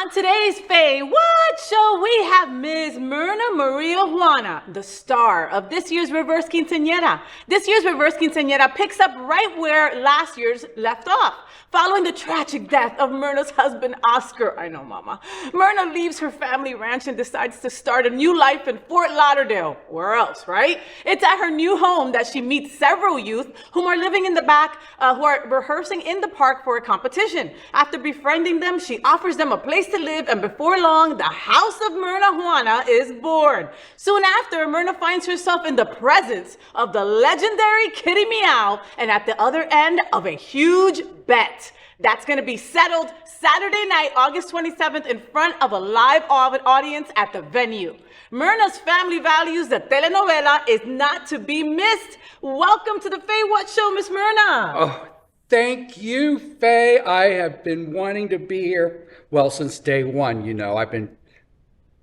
On today's FayWhat show, we have Ms. Myrna Maria Juana, the star of this year's Reverse Quinceañera. This year's Reverse Quinceañera picks up right where last year's left off. Following the tragic death of Myrna's husband, Oscar, I know, Mama, Myrna leaves her family ranch and decides to start a new life in Fort Lauderdale. Where else, right? It's at her new home that she meets several youth whom are living in the back, who are rehearsing in the park for a competition. After befriending them, she offers them a place to live, and before long, the house of Myrna Juana is born. Soon after, Myrna finds herself in the presence of the legendary Kitty Meow, and at the other end of a huge bet. That's going to be settled Saturday night, August 27th, in front of a live audience at the venue. Myrna's family values, the telenovela, is not to be missed. Welcome to the FayWhat show, Miss Myrna. Oh, thank you, Faye. I have been wanting to be here, well, since day one. You know, I've been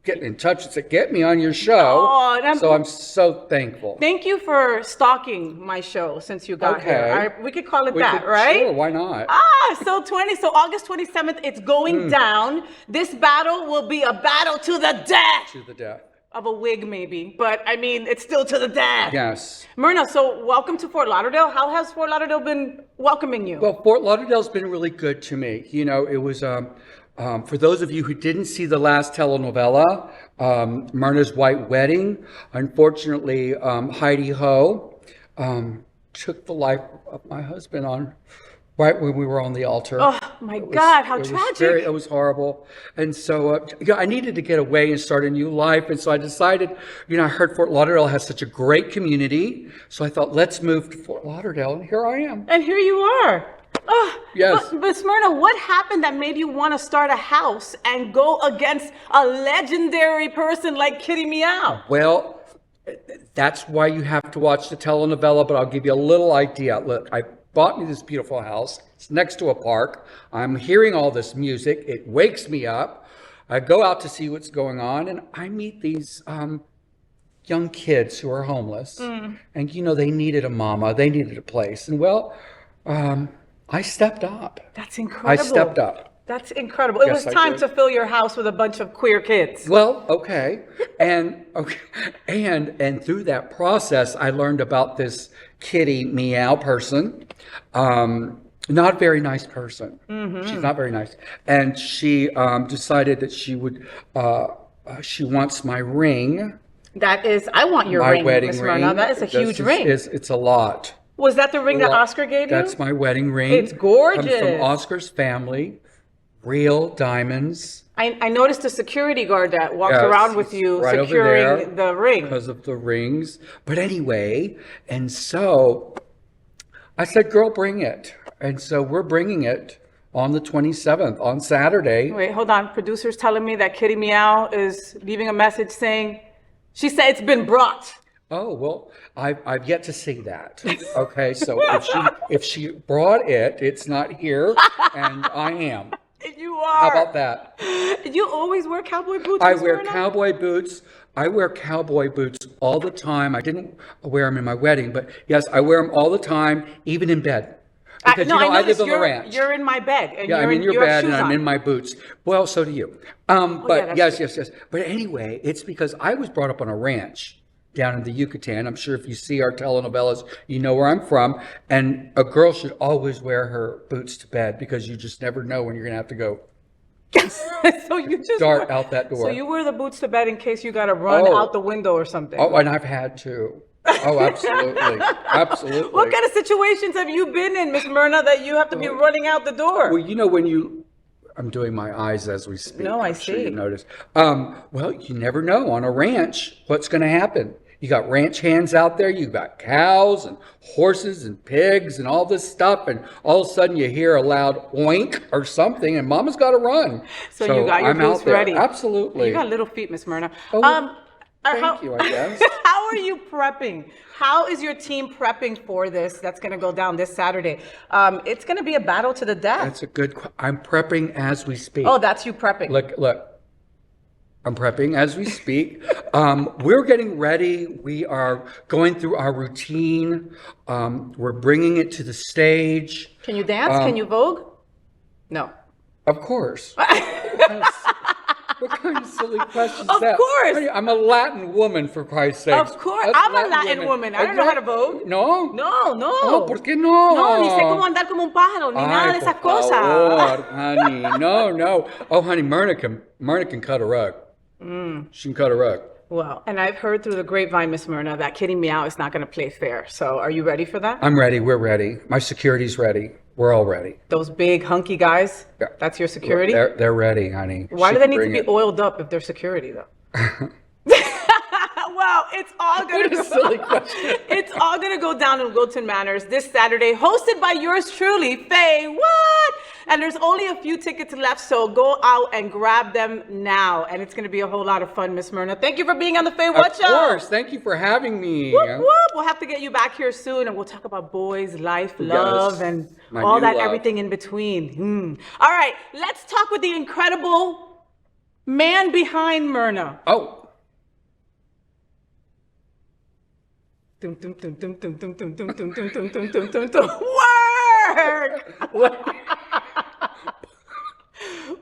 getting in touch and said, get me on your show. Oh, so I'm so thankful. Thank you for stalking my show since you got here. We could call it that, right? Sure, why not? So August 27th, it's going down. This battle will be a battle to the death. To the death. Of a wig, maybe, but I mean, it's still to the death. Yes. Myrna, so welcome to Fort Lauderdale. How has Fort Lauderdale been welcoming you? Well, Fort Lauderdale's been really good to me. You know, it was, for those of you who didn't see the last telenovela, Myrna's White Wedding, unfortunately, Heidi Ho took the life of my husband on right when we were on the altar. Oh my God, how tragic. It was horrible. And so I needed to get away and start a new life. And so I decided, you know, I heard Fort Lauderdale has such a great community. So I thought, let's move to Fort Lauderdale. And here I am. And here you are. Oh, yes. But Smyrna, what happened that made you want to start a house and go against a legendary person like Kitty Meow? Well, that's why you have to watch the telenovela, but I'll give you a little idea. Look, I bought me this beautiful house. It's next to a park. I'm hearing all this music. It wakes me up. I go out to see what's going on, and I meet these young kids who are homeless. And, you know, they needed a mama. They needed a place. And, well, I stepped up. That's incredible. I stepped up. That's incredible. It was time to fill your house with a bunch of queer kids. Well, okay. And through that process, I learned about this Kitty Meow person. Not a very nice person. She's not very nice. And she decided that she would, she wants my ring. That is, I want your ring, Miss Myrna. That is a huge ring. It's a lot. Was that the ring that Oscar gave you? That's my wedding ring. It's gorgeous. Comes from Oscar's family. Real diamonds. I noticed a security guard that walked around with you right securing the ring. Because of the rings. But anyway, and so I said, girl, bring it. And so we're bringing it on the 27th, on Saturday. Wait, hold on. Producer's telling me that Kitty Meow is leaving a message saying, she said it's been brought. Oh, well, I've yet to see that. Okay, so if she brought it, it's not here, and I am. You are. How about that? You always wear cowboy boots? I wear cowboy boots. I wear cowboy boots all the time. I didn't wear them in my wedding, but yes, I wear them all the time, even in bed. Because, I live on the ranch. You're in my bed. And I'm in your bed and I'm in my boots. Well, so do you. But yes. But anyway, it's because I was brought up on a ranch down in the Yucatan. I'm sure if you see our telenovelas, you know where I'm from. And a girl should always wear her boots to bed because you just never know when you're going to have to go so you just dart out that door. So you wear the boots to bed in case you got to run out the window or something. Oh, and I've had to. Oh, absolutely. Absolutely. What kind of situations have you been in, Miss Myrna, that you have to be running out the door? Well, you know, I'm doing my eyes as we speak. No, I see. Sure you notice. Well, you never know on a ranch what's going to happen. You got ranch hands out there. You got cows and horses and pigs and all this stuff. And all of a sudden you hear a loud oink or something and mama's got to run. So you got your boots ready. Absolutely. You got little feet, Miss Myrna. Thank you, I guess. How are you prepping? How is your team prepping for this? That's going to go down this Saturday. It's going to be a battle to the death. That's a good I'm prepping as we speak. Oh, that's you prepping. Look. I'm prepping as we speak. We're getting ready. We are going through our routine. We're bringing it to the stage. Can you dance? Can you Vogue? No. Of course. Yes. What kind of silly question is Of that? course. Honey, I'm a Latin woman, for Christ's sake. Of course. I'm a Latin woman. I don't know how to vote. No. No, no. Oh, ¿por qué no? No, ni sé cómo andar como un pájaro, ni nada de esas por cosas. favor, honey. No. Oh, honey, Myrna can cut a rug. She can cut a rug. Well, and I've heard through the grapevine, Miss Myrna, that Kitty Meow is not going to play fair. So are you ready for that? I'm ready. We're ready. My security's ready. We're all ready. Those big hunky guys, Yeah. that's your security? They're ready, honey. Why She do they can need to bring be it. oiled up if they're security, though? Well, it's all gonna What a silly question. It's all gonna go down in Wilton Manors this Saturday, hosted by yours truly, FayWhat. And there's only a few tickets left, so go out and grab them now. And it's gonna be a whole lot of fun, Miss Myrna. Thank you for being on the FayWhat Show. Of course. Thank you for having me. Whoop, whoop. We'll have to get you back here soon, and we'll talk about boys, life, love, and My all new that, love. everything in between. All right, let's talk with the incredible man behind Myrna. Oh. Dum, dum, dum, dum, dum, dum, dum, dum, dum, dum, dum, dum, dum, dum, dum. Work!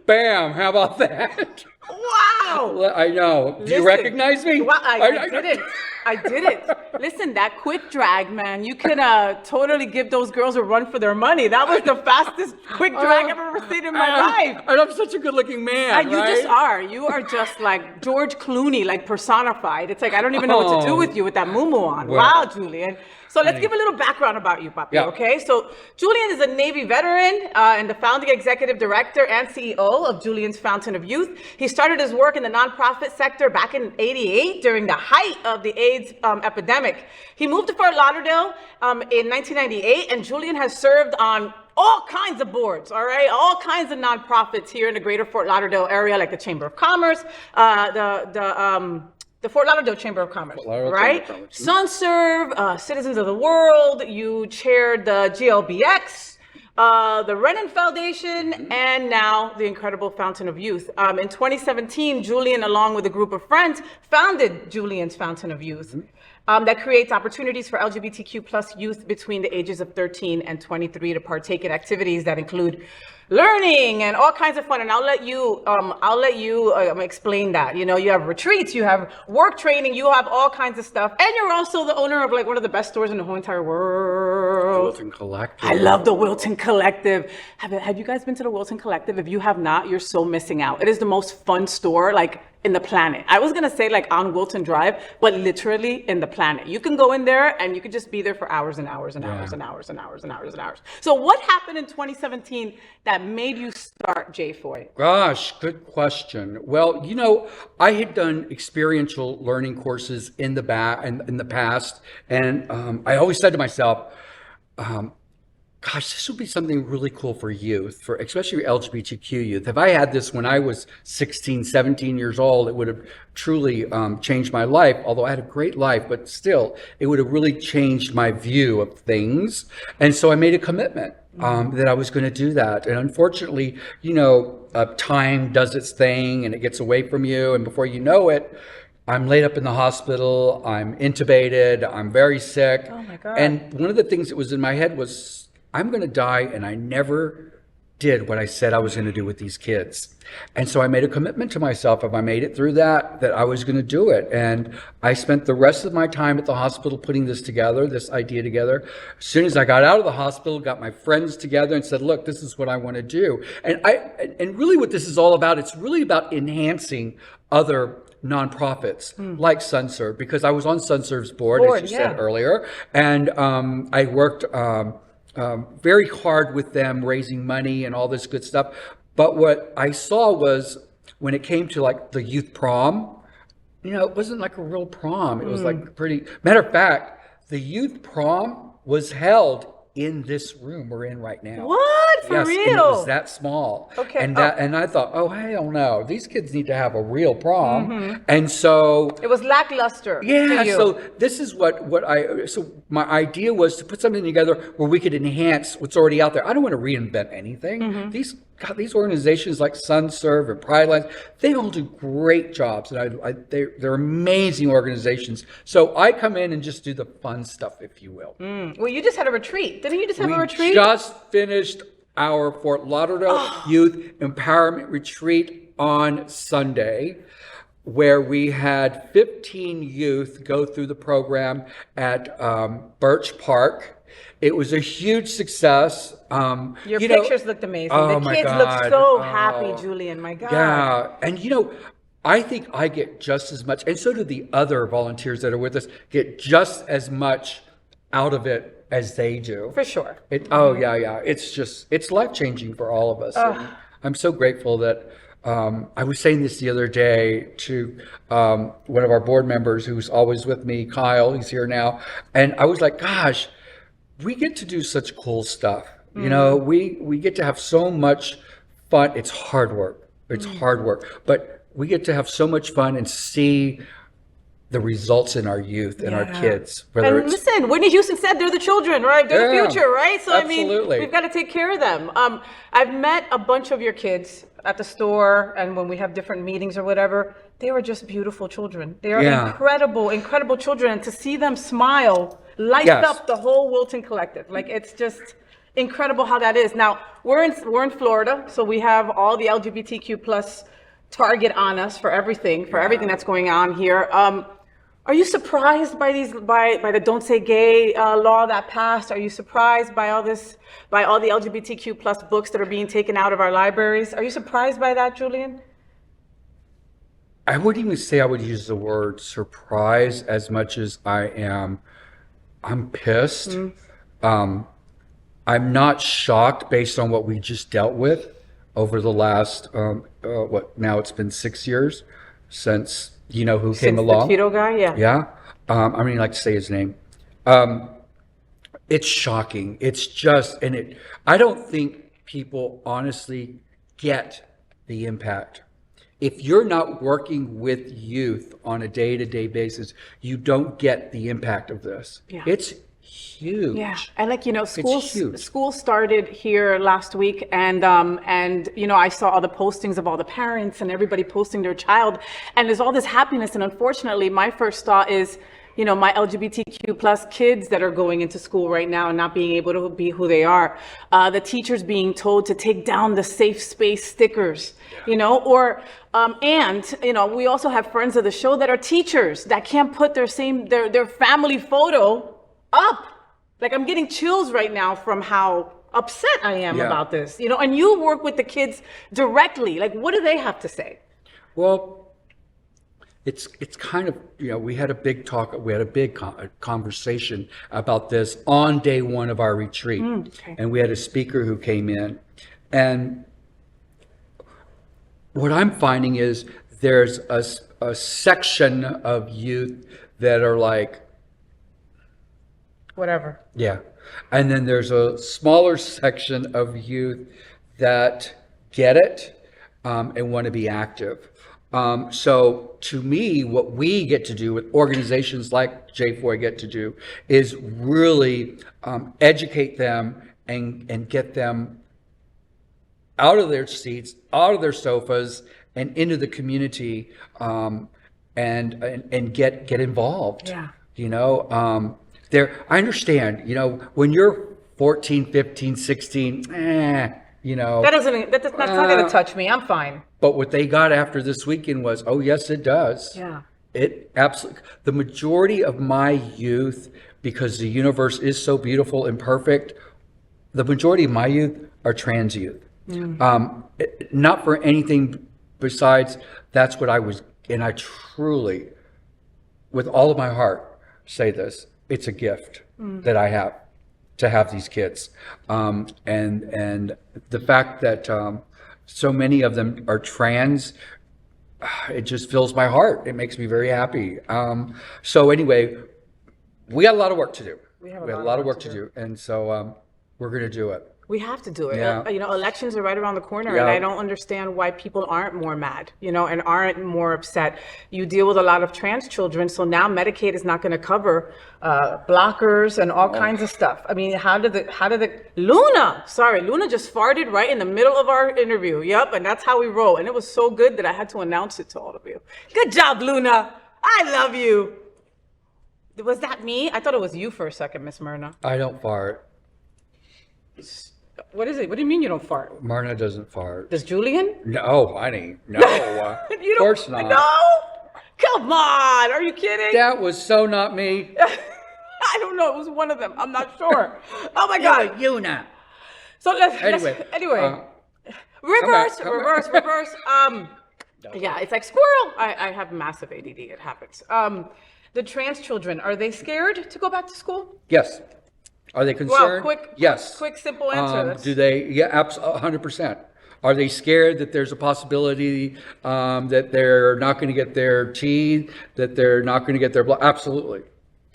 Bam! How about that? Wow! Well, I know. Do you Listen, recognize me? Well, I didn't. I didn't. Listen, that quick drag, man, you can totally give those girls a run for their money. That was the fastest quick drag I've ever seen in my life. And I'm such a good-looking man, You right? just are. You are just like George Clooney, like personified. It's like, I don't even know what to do with you with that muumuu on. Well, wow, Julian. So let's give a little background about you, Papi, Yeah. okay? So Julian is a Navy veteran and the founding executive director and CEO of Julian's Fountain of Youth. He started his work in the nonprofit sector back in '88 during the height of the AIDS epidemic. He moved to Fort Lauderdale in 1998, and Julian has served on all kinds of boards, all right? All kinds of nonprofits here in the greater Fort Lauderdale area, like the Chamber of Commerce, the Fort Lauderdale Chamber of Commerce, Lauderdale right? Chamber of Commerce. SunServe, Citizens of the World. You chaired the GLBX, the Renan Foundation, and now the incredible Fountain of Youth. In 2017, Julian, along with a group of friends, founded Julian's Fountain of Youth. That creates opportunities for LGBTQ plus youth between the ages of 13 and 23 to partake in activities that include learning and all kinds of fun. And I'll let you explain that. You know, you have retreats, you have work training, you have all kinds of stuff. And you're also the owner of like one of the best stores in the whole entire world. Wilton Collective. I love the Wilton Collective. Have you guys been to the Wilton Collective? If you have not, you're so missing out. It is the most fun store, like, in the planet. I was gonna say like on Wilton Drive, but literally in the planet. You can go in there and you could just be there for hours and hours and hours and hours and hours and hours and hours. So what happened in 2017 that made you start JFoy? Gosh, good question. Well, you know, I had done experiential learning courses in the past, and I always said to myself, gosh, this would be something really cool for youth, for especially LGBTQ youth. If I had this when I was 16, 17 years old, it would have truly changed my life. Although I had a great life, but still, it would have really changed my view of things. And so I made a commitment that I was going to do that. And unfortunately, you know, time does its thing and it gets away from you. And before you know it, I'm laid up in the hospital. I'm intubated. I'm very sick. Oh my God. And one of the things that was in my head was, I'm going to die, and I never did what I said I was going to do with these kids. And so I made a commitment to myself, if I made it through that I was going to do it. And I spent the rest of my time at the hospital putting this together, this idea together. As soon as I got out of the hospital, got my friends together and said, look, this is what I want to do. And really what this is all about, it's really about enhancing other nonprofits like SunServe, because I was on SunServe's board, as you said earlier. And I worked very hard with them, raising money and all this good stuff. But what I saw was when it came to like the youth prom, you know, it wasn't like a real prom. It was like pretty, matter of fact, the youth prom was held in this room we're in right now. What? For yes, real? And it was that small. Okay. And I thought, oh, hell no, these kids need to have a real prom. And so It was lackluster. yeah, to you. so this is so my idea was to put something together where we could enhance what's already out there. I don't want to reinvent anything. These organizations like SunServe and Pride Lines, they all do great jobs, and they're amazing organizations. So I come in and just do the fun stuff, if you will. Well, you just had a retreat. Didn't you just have a We retreat? just finished our Fort Lauderdale Youth Empowerment Retreat on Sunday where we had 15 youth go through the program at Birch Park. It was a huge success. Your you know, pictures looked amazing. oh The my kids look God. so Oh. happy, Julian. My God. Yeah. And I think I get just as much, and so do the other volunteers that are with us, get just as much out of it as they do. For sure. Oh, yeah. It's life-changing for all of us. And I'm so grateful that I was saying this the other day to one of our board members who's always with me, Kyle, he's here now. And I was like, gosh, we get to do such cool stuff. We get to have so much fun. It's hard work. It's hard work. But we get to have so much fun and see the results in our youth and our kids. Listen, Whitney Houston said they're the children, right? They're the future, right? So, absolutely. I mean, we've got to take care of them. I've met a bunch of your kids at the store and when we have different meetings or whatever. They were just beautiful children. They are incredible, incredible children. And to see them smile lights up the whole Wilton Collective. Like, it's just incredible how that is. Now, we're in Florida, so we have all the LGBTQ plus target on us for everything that's going on here. Are you surprised by by the Don't Say Gay law that passed? Are you surprised by all the LGBTQ plus books that are being taken out of our libraries? Are you surprised by that, Julian? I wouldn't even say I would use the word surprise as much as I'm pissed. I'm not shocked based on what we just dealt with over the last, now it's been 6 years since who came along. The Cheeto guy, yeah. Yeah. I don't even like to say his name. It's shocking. It's just, I don't think people honestly get the impact. If you're not working with youth on a day-to-day basis, you don't get the impact of this. Yeah. It's huge. Yeah, and school started here last week, and I saw all the postings of all the parents and everybody posting their child, and there's all this happiness. And unfortunately, my first thought is, my LGBTQ plus kids that are going into school right now and not being able to be who they are, the teachers being told to take down the safe space stickers, we also have friends of the show that are teachers that can't put their family photo up. Like, I'm getting chills right now from how upset I am about this, and you work with the kids directly. Like, what do they have to say? Well, it's kind of, we had a big conversation about this on day one of our retreat. Okay. And we had a speaker who came in, and what I'm finding is there's a section of youth that are like, whatever. Yeah. And then there's a smaller section of youth that get it and want to be active. So to me, what we get to do with organizations like J4 get to do is really educate them and get them out of their seats, out of their sofas, and into the community and get involved. Yeah. I understand, when you're 14, 15, 16, that's not going to touch me. I'm fine. But what they got after this weekend was, oh, yes, it does. Yeah. It absolutely, the majority of my youth, because the universe is so beautiful and perfect, the majority of my youth are trans youth. Not for anything besides that's what I was, and I truly, with all of my heart, say this. It's a gift that I have to have these kids. And the fact that so many of them are trans, it just fills my heart. It makes me very happy. So anyway, we got a lot of work to do. We have a lot of work to do. And so we're going to do it. We have to do it. Yeah. Elections are right around the corner, and I don't understand why people aren't more mad, and aren't more upset. You deal with a lot of trans children, so now Medicaid is not going to cover blockers and all kinds of stuff. I mean, Luna just farted right in the middle of our interview. Yep, and that's how we roll. And it was so good that I had to announce it to all of you. Good job, Luna. I love you. Was that me? I thought it was you for a second, Miss Myrna. I don't fart. What is it? What do you mean you don't fart? Myrna doesn't fart. Does Julian? No, honey. No. You Of course not. No. Come on. Are you kidding? That was so not me. I don't know. It was one of them. I'm not sure. Oh my God. Una. So Anyway. Reverse. Come back. Yeah, it's like squirrel. I have massive ADD. It happens. The trans children, are they scared to go back to school? Yes. Are they concerned? Yes. Quick, simple answer. Do they? Yeah, absolutely, 100%. Are they scared that there's a possibility that they're not going to get their teeth, that they're not going to get their blood? Absolutely.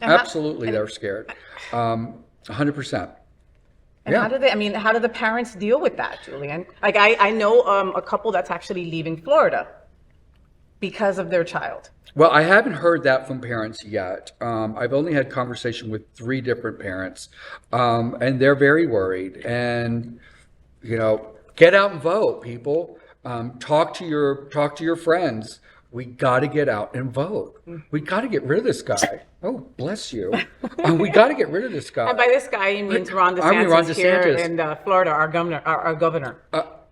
Absolutely, they're scared. 100%. And how do the parents deal with that, Julian? Like I know a couple that's actually leaving Florida because of their child. Well, I haven't heard that from parents yet. I've only had conversation with 3 different parents, and they're very worried. And get out and vote, people. Talk to your friends. We got to get out and vote. We got to get rid of this guy. Oh, bless you. We got to get rid of this guy. And by this guy, he means Ron DeSantis, here in Florida, our governor.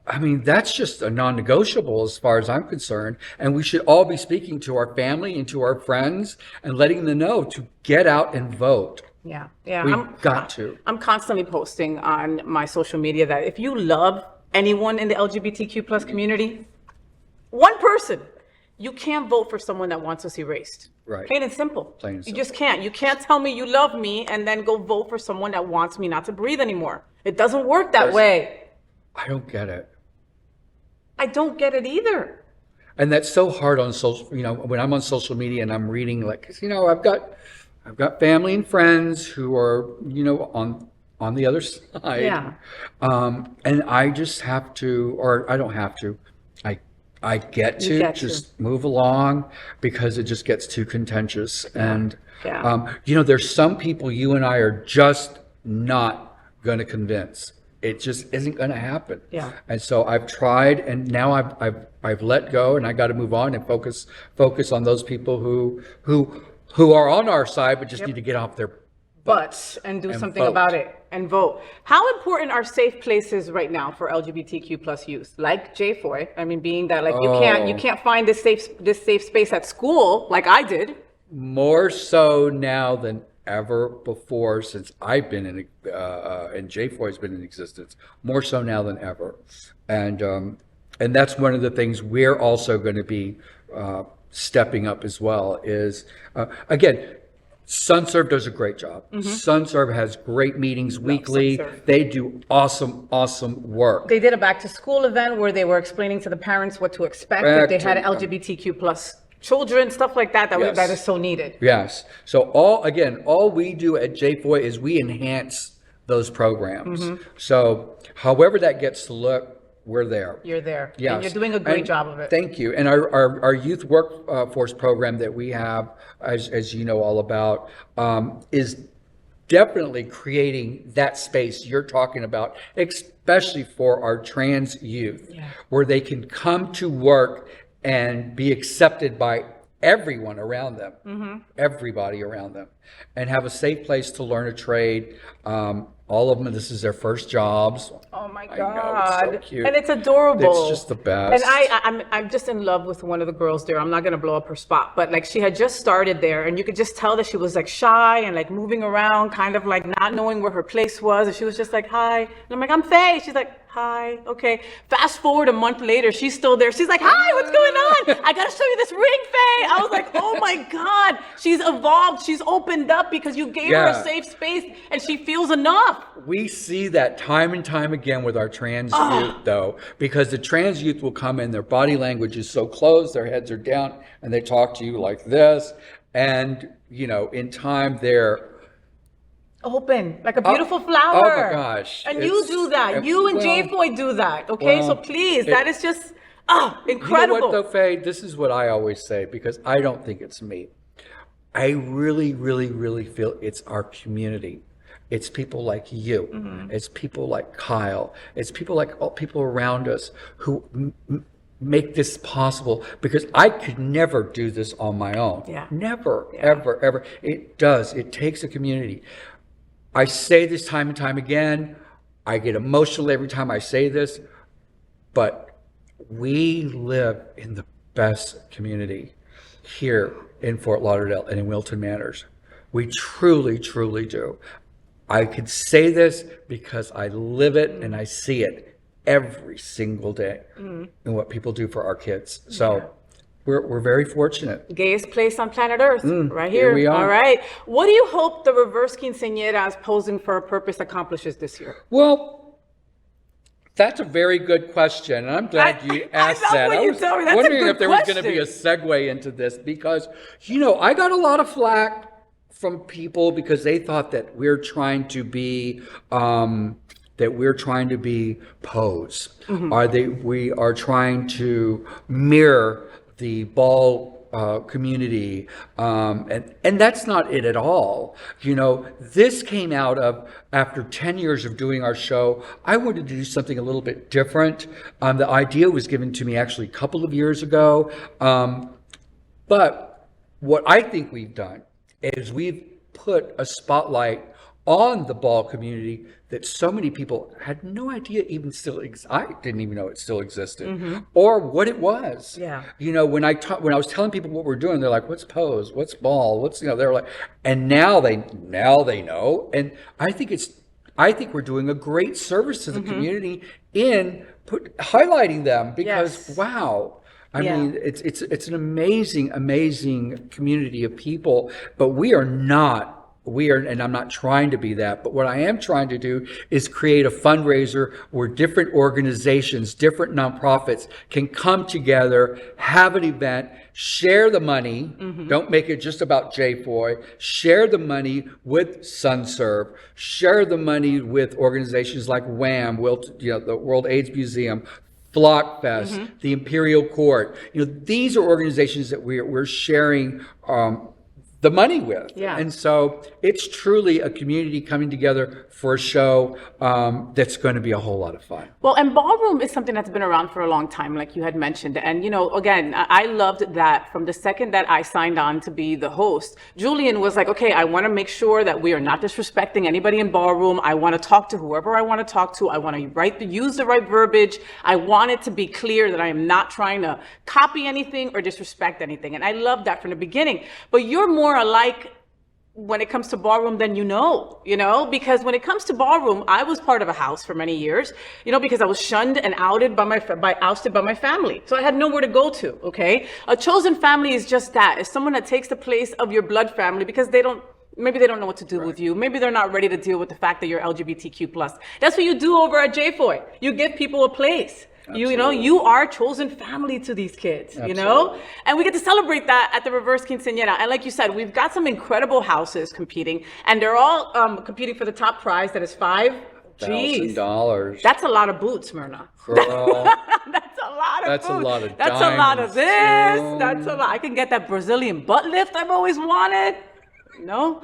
That's just a non-negotiable as far as I'm concerned. And we should all be speaking to our family and to our friends and letting them know to get out and vote. Yeah. We've got to. I'm constantly posting on my social media that if you love anyone in the LGBTQ plus community, one person, you can't vote for someone that wants us erased. Right. Plain and simple. Plain and You simple. just can't. You can't tell me you love me and then go vote for someone that wants me not to breathe anymore. It doesn't work that way. I don't get it. I don't get it either. And that's so hard on social, when I'm on social media and I'm reading, like, 'cause, I've got family and friends who are, on the other side. Yeah. And I just have to, or I don't have to, I get to just move along because it just gets too contentious. And, there's some people you and I are just not going to convince. It just isn't going to happen. Yeah. And so I've tried, and now I've let go, and I got to move on and focus on those people who are on our side, but just need to get off their butts and do something vote. about it and vote. How important are safe places right now for LGBTQ plus youth, like JFOI? Being that you can't find this safe space at school like I did. More so now than ever before, since I've been in and JFOI has been in existence. More so now than ever, and that's one of the things we're also going to be stepping up as well. Is again. SunServe does a great job. SunServe has great meetings weekly. They do awesome work. They did a back to school event where they were explaining to the parents what to expect if they had LGBTQ plus children, stuff like that. That is so needed. Yes. So all we do at JFOI is we enhance those programs. So however that gets to look, we're there. You're there. Yes. And you're doing a great job of it. Thank you. And our youth workforce program that we have, as you know all about, is definitely creating that space you're talking about, especially for our trans youth, where they can come to work and be accepted by everyone around them, everybody around them, and have a safe place to learn a trade. All of them, this is their first jobs. Oh my God. I know, it's so cute. And it's adorable. It's just the best. And I'm just in love with one of the girls there. I'm not going to blow up her spot, but she had just started there and you could just tell that she was shy and moving around, kind of not knowing where her place was. And she was just hi. And I'm I'm Faye. She's hi. Okay. Fast forward a month later, she's still there. She's hi, what's going on? I got to show you this ring, Faye. I was oh my God. She's evolved. She's opened up because you gave her a safe space and she feels enough. We see that time and time again with our trans youth, though, because the trans youth will come in, their body language is so closed, their heads are down, and they talk to you like this. And, in time, they're open, like a beautiful flower. Oh my gosh. And you do that. You and JFOI do that. Okay. So please, that is just incredible. You know what, though, Faye? This is what I always say, because I don't think it's me. I really, really, really feel it's our community. It's people like you. It's people like Kyle. It's people like all people around us who make this possible, because I could never do this on my own. Never, ever. It takes a community. I say this time and time again. I get emotional every time I say this, but we live in the best community here in Fort Lauderdale and in Wilton Manors. We truly, truly do. I could say this because I live it and I see it every single day in what people do for our kids. So we're very fortunate. Gayest place on planet Earth, right here. Here we are. All right. What do you hope the reverse quinceañeras posing for a purpose accomplishes this year? Well, that's a very good question, and I'm glad you asked that. I was wondering if there was going to be a segue into this because, I got a lot of flack from people because they thought that we're trying to be pose. We are trying to mirror the ball community, and that's not it at all. This came out of after 10 years of doing our show. I wanted to do something a little bit different. The idea was given to me actually a couple of years ago, but what I think we've done is we've put a spotlight on the ball community that so many people had no idea even still I didn't even know it still existed or what it was. Yeah. When I was telling people what we're doing, they're like, "What's pose? What's ball? What's?" They're like, and now they know. And I think we're doing a great service to the community in highlighting them because wow. I mean, it's an amazing community of people, but we are, and I'm not trying to be that, but what I am trying to do is create a fundraiser where different organizations, different nonprofits can come together, have an event, share the money. Don't make it just about JFOI. Share the money with SunServe. Share the money with organizations like WHAM, the World AIDS Museum, Flock Fest, the Imperial Court. These are organizations that we're sharing the money with. Yeah. And so it's truly a community coming together for a show that's going to be a whole lot of fun. Well, and ballroom is something that's been around for a long time, like you had mentioned. And, again, I loved that from the second that I signed on to be the host, Julian was like, okay, I want to make sure that we are not disrespecting anybody in ballroom. I want to talk to whoever I want to talk to. I want to use the right verbiage. I want it to be clear that I am not trying to copy anything or disrespect anything. And I loved that from the beginning. But you're more alike when it comes to ballroom than because when it comes to ballroom, I was part of a house for many years, because I was shunned and ousted by my family. So I had nowhere to go to, okay? A chosen family is just that. It's someone that takes the place of your blood family because maybe they don't know what to do with you. Maybe they're not ready to deal with the fact that you're LGBTQ+. That's what you do over at JFOI. You give people a place. Absolutely. You are chosen family to these kids, Absolutely. And we get to celebrate that at the reverse quinceañera. And like you said, we've got some incredible houses competing, and they're all competing for the top prize that is $5,000. That's a lot of boots, Myrna. Girl. That's a lot of That's boots. a lot of That's a lot of this. diamonds, too. That's a lot. I can get that Brazilian butt lift I've always wanted. No,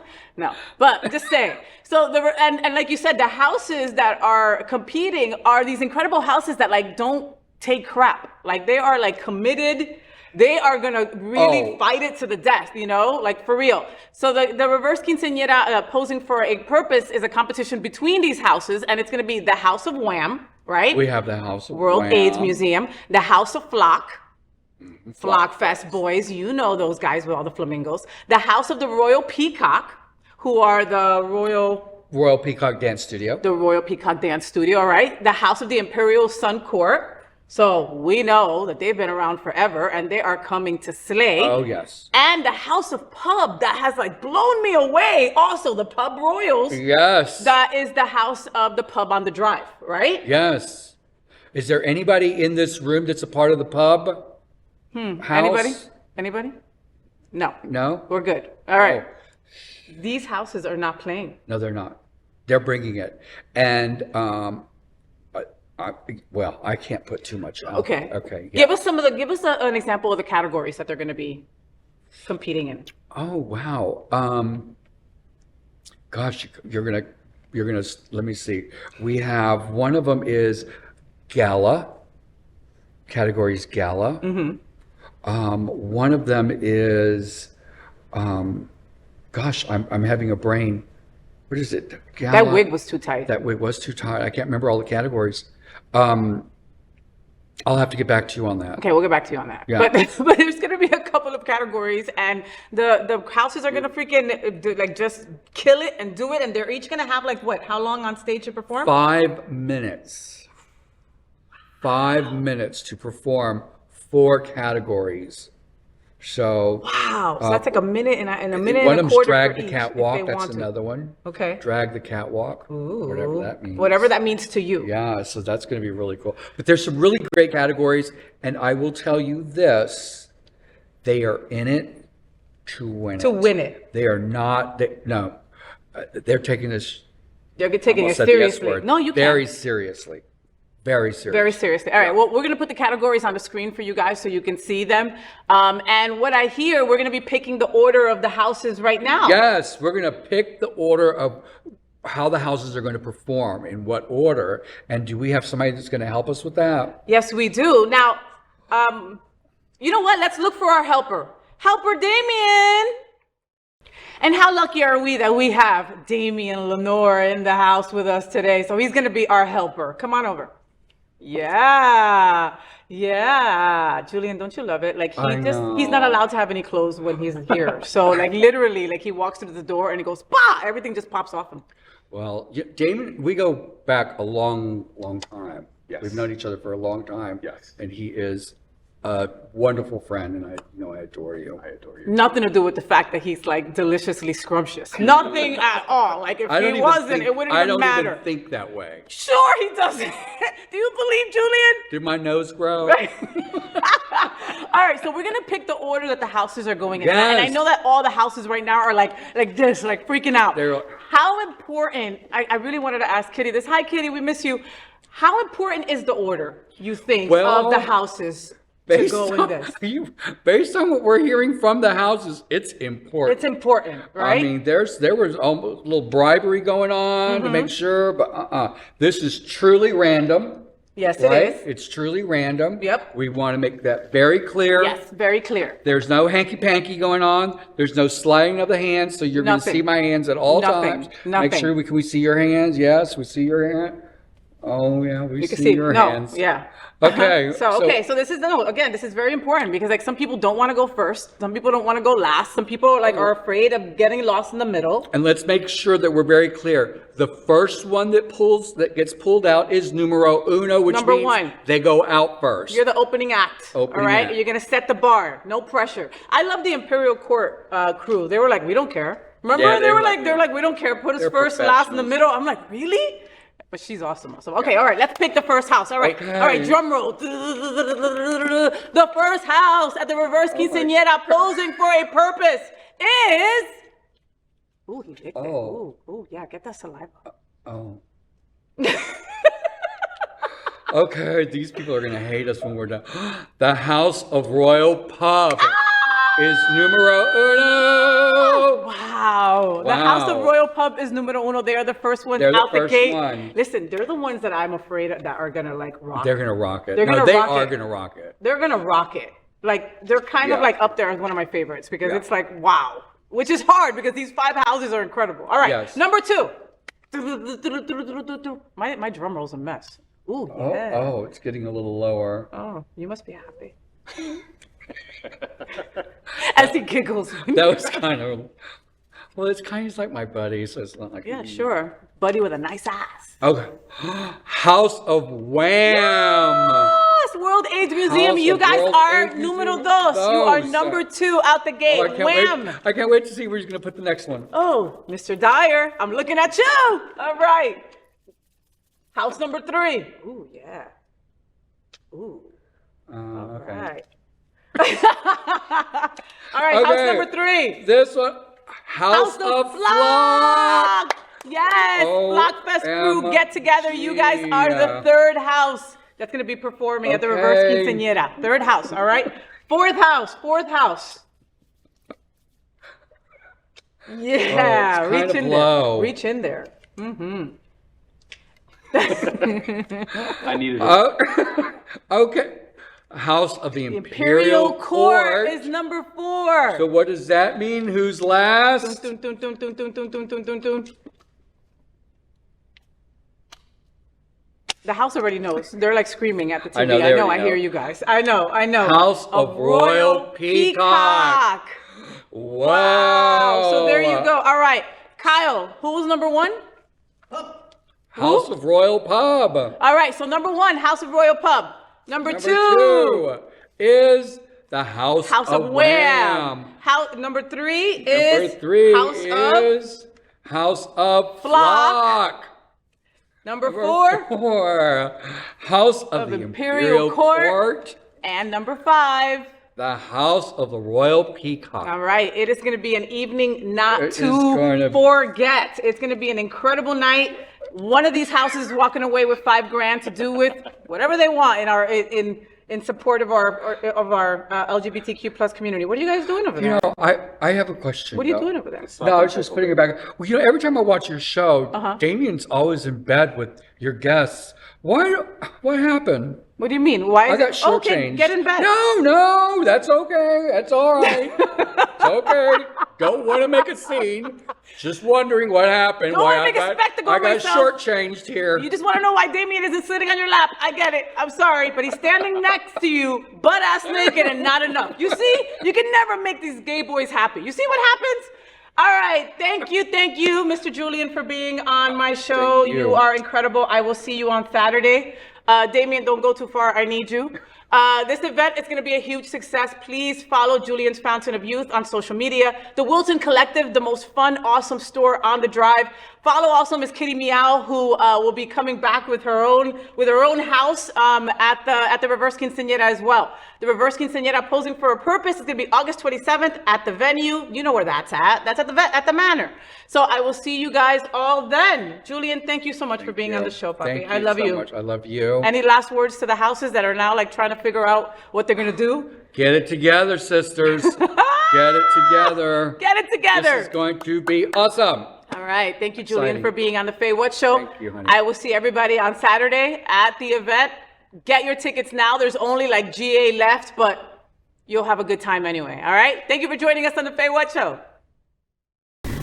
but just saying. So and like you said, the houses that are competing are these incredible houses that don't take crap. They are committed. They are gonna really fight it to the death, for real. So the reverse quinceañera posing for a purpose is a competition between these houses, and it's gonna be the House of WHAM, right? We have the House of World WHAM. AIDS Museum, the House of Flock. Flock Fest boys, those guys with all the flamingos. The House of the Royal Peacock, who are the Royal Peacock Dance Studio. The Royal Peacock Dance Studio, right? The House of the Imperial Sun Court. So we know that they've been around forever and they are coming to slay. Oh, yes. And the House of Pub that has blown me away. Also, the Pub Royals. Yes. That is the House of the Pub on the Drive, right? Yes. Is there anybody in this room that's a part of the pub? House? Anybody? No. No? We're good. All right. Oh. These houses are not playing. No, they're not. They're bringing it. And, I can't put too much out. Okay. Okay. Yeah. Give us an example of the categories that they're going to be competing in. Oh, wow. Gosh, you're going to, let me see. We have, one of them is gala. Categories gala. Mm-hmm. One of them is, I'm having a brain what is it? That wig was too tight. That wig was too tight. I can't remember all the categories. I'll have to get back to you on that. Okay, we'll get back to you on that. Yeah. But there's going to be a couple of categories, and the houses are going to freaking like just kill it and do it, and they're each going to have like what? How long on stage to perform? 5 minutes. 5 minutes to perform 4 categories. So wow, so that's like a minute and a minute one and a of them's quarter drag for the each, catwalk. if they That's want to. another one. Okay. Drag the catwalk. Ooh. Whatever that means. Whatever that means to you. Yeah, so that's going to be really cool. But there's some really great categories, and I will tell you this: they are in it to win it. To win it. They are not. They're taking this. They're taking it almost said the S seriously. word. No, you very can't. seriously. Very seriously. Very seriously. All right. Well, we're going to put the categories on the screen for you guys so you can see them. And what I hear, we're going to be picking the order of the houses right now. Yes, we're going to pick the order of how the houses are going to perform, in what order. And do we have somebody that's going to help us with that? Yes, we do. Now, you know what? Let's look for our helper. Helper Damien. And how lucky are we that we have Damien Lenore in the house with us today? So he's going to be our helper. Come on over. Yeah. Julian, don't you love it? Like he's not allowed to have any clothes when he's here. So like literally, like he walks through the door and he goes, bah! Everything just pops off him. Well, Damon, we go back a long, long time. Yes. We've known each other for a long time. Yes. And he is a wonderful friend, and I adore you. I adore you. Nothing to do with the fact that he's like deliciously scrumptious. Nothing at all. Like if he wasn't, it wouldn't even matter. I don't even think that way. Sure he doesn't. Do you believe, Julian? Did my nose grow? Right. All right, so we're gonna pick the order that the houses are going in. Yes. And I know that all the houses right now are like this, like freaking out. How important, I really wanted to ask Kitty this. Hi Kitty, we miss you. How important is the order, you think, of the houses to go in this? Based on what we're hearing from the houses, it's important. It's important, right? I mean, there was almost a little bribery going on to make sure, but this is truly random. Yes, right? it is. It's truly random. Yep. We want to make that very clear. Yes, very clear. There's no hanky-panky going on. There's no sliding of the hands, so you're going to see my hands at all times. Nothing. Make sure we see your hands. Yes, we see your hand. Oh, yeah, we see your hands. Yeah. Okay. So this is this is very important because like some people don't want to go first, some people don't want to go last, some people like are afraid of getting lost in the middle. And let's make sure that we're very clear. The first one that gets pulled out is numero uno, which Number means one. They go out first. You're the opening act. All right, you're gonna set the bar. No pressure. I love the Imperial Court crew. They were like, we don't care. Remember, Yeah, they're like, we don't care. Put us first, last, in the middle. I'm like, really? But she's awesome. Okay, all right, let's pick the first house. All right, all right, drum roll. The first house at the reverse quinceañera posing for a purpose is... Ooh, he licked it. Ooh, yeah, get that saliva. Oh. Okay, these people are going to hate us when we're done. The House of Royal Pub is numero uno. Wow. The House of Royal Pub is numero uno. They are the first ones out the gate. Listen, they're the ones that I'm afraid that are going to like rock. They're going to rock it. They are going to rock it. They're going to rock it. Like, they're kind of like up there as one of my favorites because it's like, wow. Which is hard because these 5 houses are incredible. All right, number 2. My drum roll's a mess. Ooh, yeah. Oh, it's getting a little lower. Oh, you must be happy. As he giggles. That was kind of... Well, it's kind of like my buddy, so it's not like... Yeah, sure. Buddy with a nice ass. Okay. House of Wham! Yes! World AIDS Museum. You guys are numero dos. You are number 2 out the gate. Wham! I can't wait to see where he's going to put the next one. Oh, Mr. Dyer, I'm looking at you. All right. House number 3. Ooh, yeah. Ooh. Okay. All right. All right, house number 3. This one, House of Flock. Yes, Flockfest crew, get together. You guys are the 3rd house that's going to be performing at the reverse quinceañera. 3rd house, all right? 4th house. Yeah, reach in there. Reach in there. Mm-hmm. I needed it. Okay. House of the Imperial Court is number 4. So what does that mean? Who's last? Dun, dun, dun, dun, dun, dun, dun, dun, dun, dun. The house already knows. They're like screaming at the TV. I know, they already I know. hear you guys. I know. House of Royal Peacock. Wow. So there you go. All right. Kyle, who was number one? House of Royal Pub. All right. So number one, House of Royal Pub. Number two two is the House of Wham. Number three is Number three House is House of Flock. Number four, House of the Imperial Court. And number five, the House of the Royal Peacock. all right. It is going to be an evening not It to is going to- forget. It's going to be an incredible night. One of these houses is walking away with $5,000 to do with whatever they want in support of our LGBTQ plus community. What are you guys doing over there? I have a question. What are you doing over there? No, I was just putting it back. Well, every time I watch your show, Damien's always in bed with your guests. Why? What happened? What do you mean? Why is I got it shortchanged. okay? Get in bed. No, that's okay. That's all right. It's okay. Don't want to make a scene. Just wondering what happened. Don't why wanna make a spectacle I of got myself. shortchanged here. You just want to know why Damien isn't sitting on your lap. I get it. I'm sorry, but he's standing next to you, butt ass naked, and not enough. You see? You can never make these gay boys happy. You see what happens? All right. Thank you, Mr. Julian, for being on my show. Thank you. You are incredible. I will see you on Saturday. Damien, don't go too far. I need you. This event is going to be a huge success. Please follow Julian's Fountain of Youth on social media. The Wilton Collective, the most fun, awesome store on the drive. Follow also Miss Kitty Meow, who will be coming back with her own house at the Reverse Quinceañera as well. The Reverse Quinceañera, Posing for a Purpose, is going to be August 27th at the venue. You know where that's at. That's at the Manor. So I will see you guys all then. Julian, thank you so much for being on the show, Papi. Thank I love so you. much. I love you. Any last words to the houses that are now like trying to figure out what they're going to do? Get it together, sisters. Get it together. Get it together. This is going to be awesome. All right. Thank you, Julian, Exciting. for being on the FayWhat Show. Thank you, honey. I will see everybody on Saturday at the event. Get your tickets now. There's only like GA left, but you'll have a good time anyway. All right. Thank you for joining us on the FayWhat Show.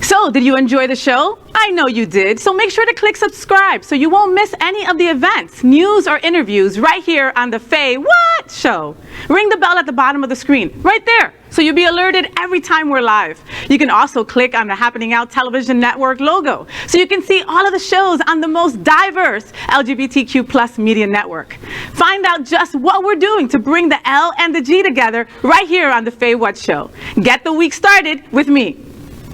So, did you enjoy the show? I know you did. So make sure to click subscribe so you won't miss any of the events, news, or interviews right here on the FayWhat Show. Ring the bell at the bottom of the screen, right there, so you'll be alerted every time we're live. You can also click on the Happening Out Television Network logo so you can see all of the shows on the most diverse LGBTQ plus media network. Find out just what we're doing to bring the L and the G together right here on the FayWhat Show. Get the week started with me.